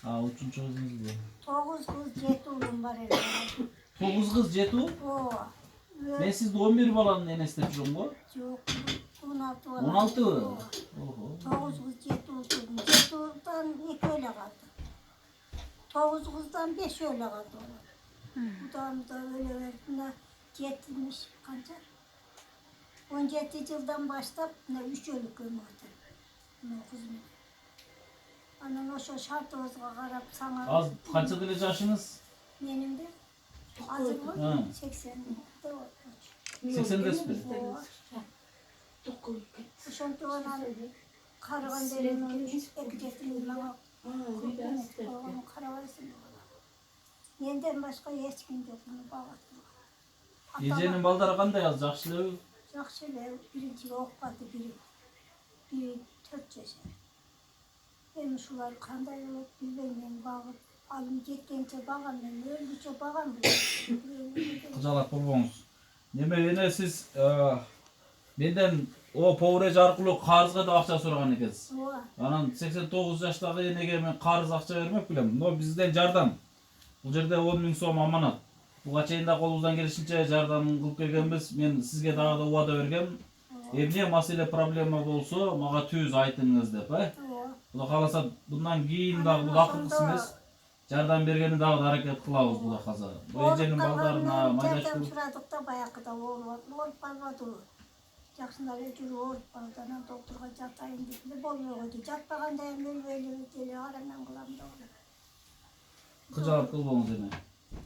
Ha, üçüncü kızınız bu. 9 kız 7 oğlum var herhalde. 9 kız Cetu. O. Ben sizde 11 balanın eneste çocuğum bu. Yok. 16 var. 16. O. Oho. 9 kız 7 oğlum. 7 oğuldan 2 öyle kaldı. 9 kızdan 5 öyle kaldı. Bu da öyle verdiğinde getirmiş kanca. 17 yıldan başlayıp 3 ölü gömürdü. Kızım. Anam o şart olsa karab sana. Az kaça derece yaşınız? Benim de azı mı? Ha. 80'de var. 80 desmi. Şuntu olan karıgan derimin ekletini bana kurtulmuş. Karavayısın bana. Yeniden başka hiç kim yok bunu bağlattım. Gecenin baldara kanda yaz yakşılığı. Yakşılı birinci okumadı biri 4 yaşa. Benim şular kanda yok bilmem bağlı. Alım gittiğince bağım ben öldükçe bağım bile. Kıcalat bulbonuz. Neme yine siz benden o povreci arqılı qarzga da akça soragan ekens. Anan 89 yaşdagı enege men qarz akça vermek bilem. No bizden jardam. Bu жерде 10.000 so'm amanat. Buga чейин да колубуздан келишинче жардам кылып келгенбиz. Men sizge дагы да убада бергем. Эмне маселе проблема болсо мага түз айтыңыз деп, Буга кааласа bundan кийин дагы бул акыркысы эмес. Жардам бергени дагы да аракет кылабыз буга каза. Бу эженин балдарына майдашкы. Сұрадық та баяғыда olup қалмады. Жақсындар жүріп olup қалды. Анан докторға жатайын деп болмай қойды. Жатпағанда эми өлбөйлү деле араман кылам да. Кыжалат кылбоңуз эми.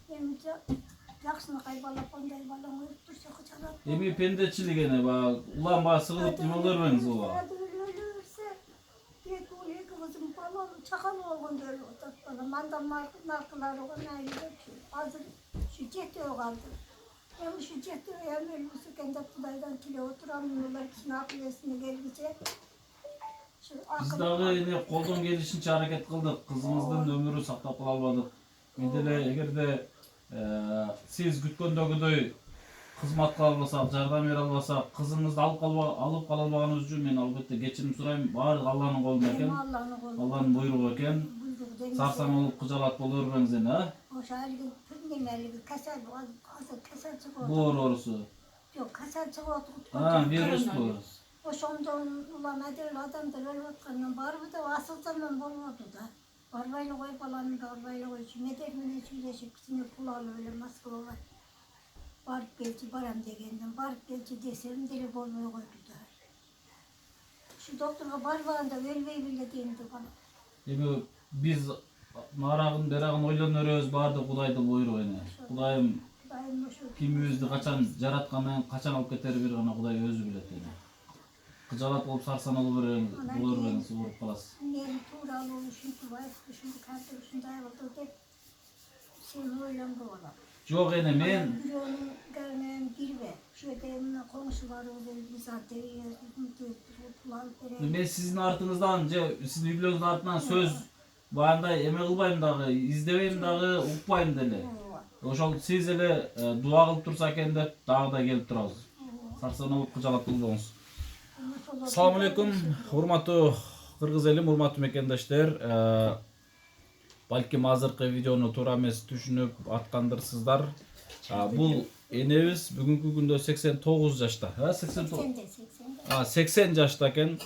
Эми жакшыны кайбалап андай балаң өлүп турса кыжалат. Эми пендечилик эне баа улам баа сыгылып неме көрбөңүз ооба. Kızım falan çakal olgundu öyle otatmalı. Mandan narkılar oğuna gidiyor. Hazır şu cehdiyor kaldı. Hem şu cehdiyor hem elbisi kendi kudaydan kile oturamıyorlar. Kişinin akılesine gelgece. Biz dagı ene koldan gelişince hareket kıldık. Kızımыздın ömürü saktap kala almadık. Mendele egerde siz kütkөндөгүдөй кызматка албасак, жардам бере албасак, кызыңызды алып кала албаганыңыз үчүн мен албетте кечирим сурайм. Баары Алланын колунда экен. Алланын буйругу экен. Сарсаң болуп кыжалат боло бербеңиз эне, Ошо алгы немелиги касал азыр касал чыгып. Бу оорусу. Жок, касал чыгып отуруп. Вирус бу. Ошондон улам адил адамдар өлүп аткандан барбы деп асылсаман болмоду да. Барбайлы кой баланы барбайлы койчу. Медек менен сүйлөшүп кичине пул алып эле Москвага барып келчи барам дегенден барып келчи десем деле болбой койду да. Ушу докторго барбаганда өлбөй беле дейм бана. Эми биз нарагын берагын ойлоно беребиз, баардык Кудайды буйругу эне. Кудайым кимибизди качан жаратканын, качан алып кетери бир гана Кудай өзү билет эне. Кыжалат болуп сарсаналы бербеңиз, ооруп каласыз. Мен тууралуу ушинтип айтып, ушинтип кантип ушундай болду деп сен ойлонбой калам. Жок эне мен Бирөөнүн гәрнен кирбе. Ошо жерде мына коңшуларыбыз биз атып, пул алып беребиз. мен сиздин артыңыздан же сиздин үйлөрүңүздүн артынан сөз баандай эме кылбайм дагы, издебейм дагы, укпайм деле. Ошол сиз эле дуа кылып турса экен деп дагы да келип турабыз. Сарсаналы кыжалат кылбоңуз. Assalamu alaikum, урматтуу кыргыз элим, урматтуу мекендештер. Балким азыркы видеону туура эмес түшүнүп аткандырсыздар. Бул энебиз бүгүнкү күндө 89 жашта. 80 жашта экен.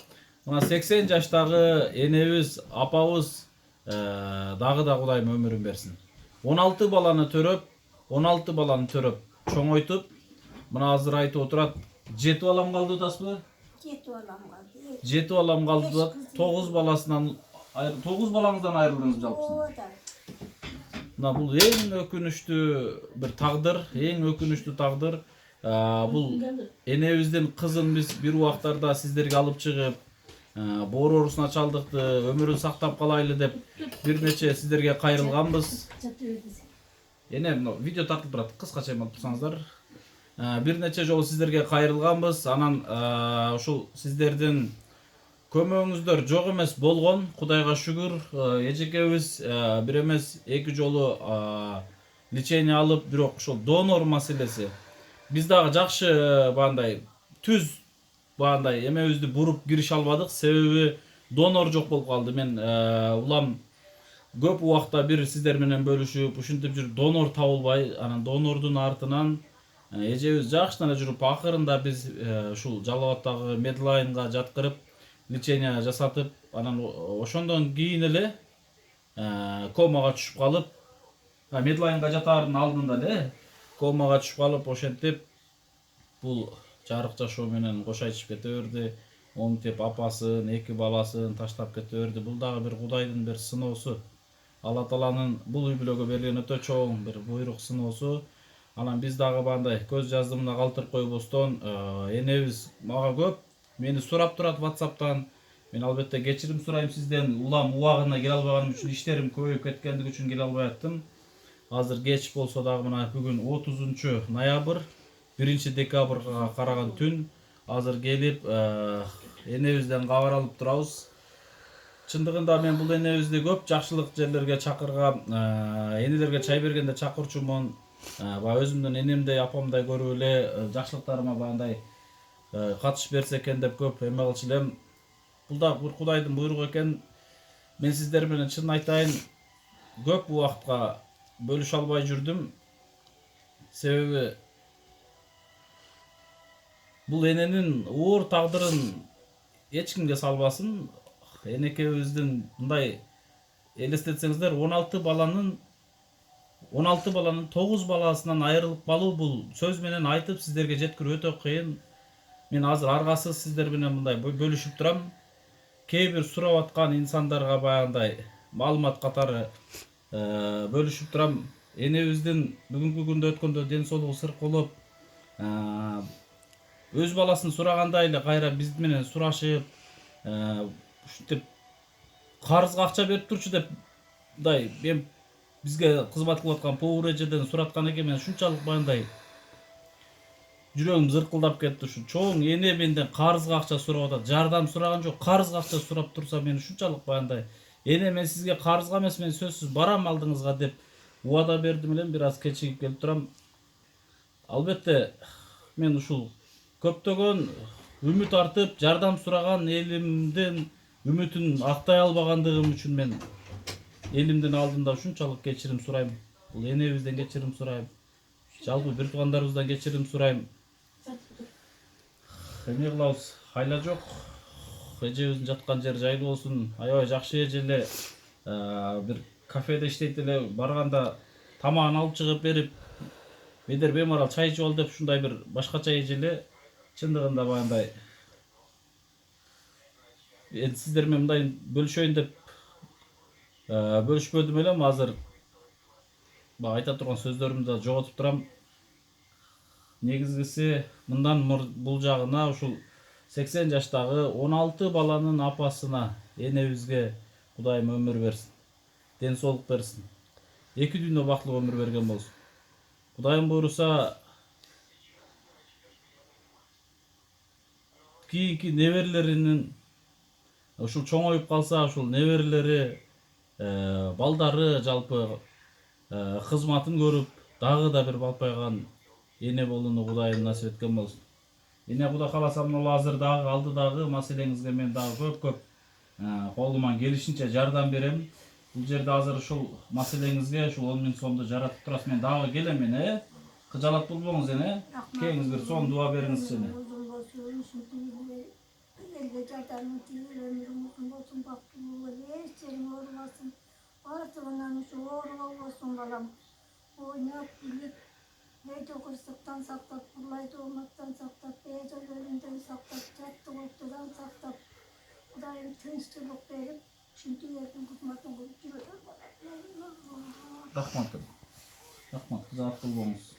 Мына 80 жаштагы энебиз, апабыз дагы да Кудайым өмүрүн берсин. 16 баланы төрөп, чоңойтуп, мына азыр айтып отурат, 7 балам калды атасызбы? 7 балам калды. 9 баласынан 9 балаңыздан айрылдыңыз жалпысында. Мына бул эң өкүнүчтүү бир тагдыр, Бул энебиздин кызын биз бир убактарда сиздерге алып чыгып, боор оорусуна чалдыкты, өмүрүн сактап калайлы деп бир нече сиздерге кайрылганбыз. Эне видео тартылып турат, кыскача эме турсаңыздар. Бир нече жолу сиздерге кайрылганбыз. Анан ушул сиздердин көмөгүңүздөр жок эмес болгон, Кудайга шүгүр. Эжекебиз бир эмес 2 жолу лечение алып, бирок ошол донор маселеси биз дагы жакшы баандай түз баандай эмебизди буруп кирише албадык, себеби донор жок болуп калды. Мен улам көп убакта бир сиздер менен бөлүшүп ушинтип жүрүп донор табылбай, анан донордун артынан эжебиз жакшыдан эле жүрүп акырында биз ушул Жалал Абадтагы Медлайнга жаткырып лечение жасатып, анан ошондон кийин эле комага түшүп калып, Медлайнга жатаардын алдында эле комага түшүп калып, ошентип бул жарык жашоо менен кошо айтышып кете берди. Омтеп апасын, 2 баласын таштап кете берди. Бул дагы бир Кудайдын бир сыноосу. Алла Тааланын бул үй бүлөгө берген өтө чоң бир буйрук сыноосу. Анан биз дагы бандай көз жаздымына калтырып койбостон, энебиз мага көп мени сурап турат WhatsApp'тан. Мен албетте кечирим сурайм сизден. Улам убагына келе албаганым үчүн, иштерим көбөйүп кеткендиги үчүн келе албай аттым. Азыр кеч болсо дагы мына бүгүн 30 ноябрь, 1 декабрга караган түн. Азыр келип энебизден кабар алып турабыз. Чындыгында мен бул энебизди көп жакшылык жерлерге чакыргам, энелерге чай бергенде чакырчумун. Баягы өзүмдүн энемдей, апамдай көрүп эле жакшылыктарыма баягындай катыш берсе экен деп көп эме кылчу элем. Бул да бир Кудайдын буйругу экен. Мен сиздер менен чын айтайын, көп убакытка бөлүшө албай жүрдүм. Себеби бул эненин оор тагдырын эч кимге салбасын. Энекебиздин мындай элестетсеңиздер, 16 баланын 9 баласынан айрылып калуу, бул сөз менен айтып сиздерге жеткирүү өтө кыйын. Мен азыр аргасыз сиздер менен мындай бөлүшүп турам. Кээ бир сурап аткан инсандарга баягындай маалымат катары бөлүшүп турам. Энебиздин бүгүнкү күндө өткөндө ден соолугу сыркылып, өз баласын сурагандай эле кайра биз менен сурашып, ушинтип карызга акча берип турчу деп мындай бизге кызмат кылып аткан повар эжеден сураткан экен. Мен ушунчалык баягындай жүрөгүм зыркылдап кетти. Ушу чоң эне менден карызга акча сурап атат. Жардам сураган жок, карызга акча сурап турса, мен ушунчалык баягындай эне, мен сизге карызга эмес, мен сөзсүз барам алдыңызга деп убада бердим элем. Бир аз кечигип келип турам. Албетте мен ушул көптөгөн үмүт артып жардам сураган элимдин үмүтүн актай албагандыгым үчүн мен элимдин алдында ушунчалык кечирим сурайм. Бул энебизден кечирим сурайм. Жалпы бир туугандарыбыздан кечирим сурайм. Эмне кылабыз? Айла жок. Эжебиздин жаткан жери жайлуу болсун. Аябай жакшы эже эле. Бир кафеде иштейт эле. Барганда тамагын алып чыгып берип, бедер бемарал чай ичип ал деп ушундай бир башкача эже эле. Чындыгында баягындай сиздер менен мындай бөлүшөйүн деп бөлүшпөдүм элем. Азыр баягы айта турган сөздөрүмдү да жоготуп турам. Негизгиси мындан бул жагына ушул 80 жаштагы 16 баланын апасына, энебизге Кудайым өмүр берсин. Ден соолук берсин. 2 дүйнө бактылуу өмүр берген болсун. Кудайым буйруса кийинки неберелеринин ушул чоңоюп калса, ушул неберелери, балдары жалпы кызматын көрүп, дагы да бир балпайган эне болууну Кудайым насип эткен болсун. Эне Кудай кааласа мына азыр дагы алдыдагы маселеңизге мен дагы көп колуман келишинче жардам берем. Бул жерде азыр ушул маселеңизге ушул 10 000 сомду жаратып турасыз. Мен дагы келем эне. Кыжалат болбоңуз эне. Кеңиз бир сом дуа бериңизчи эне. Elge jardamın tiyir ömrümüzün olsun, baktığımızda hiç yerim olmasın. Artığından şu oğru olsun balam. Oynak bilip, neydi kırsıktan saktat, bulaydı olmaktan saktat, beyazal ölümden saktat, cattı ortadan saktat. Kudayım tınçtılık verip, şimdi yerden kutmaktan bulup duruyor. Rahmat. Rahmat, kızaat bolboңуз.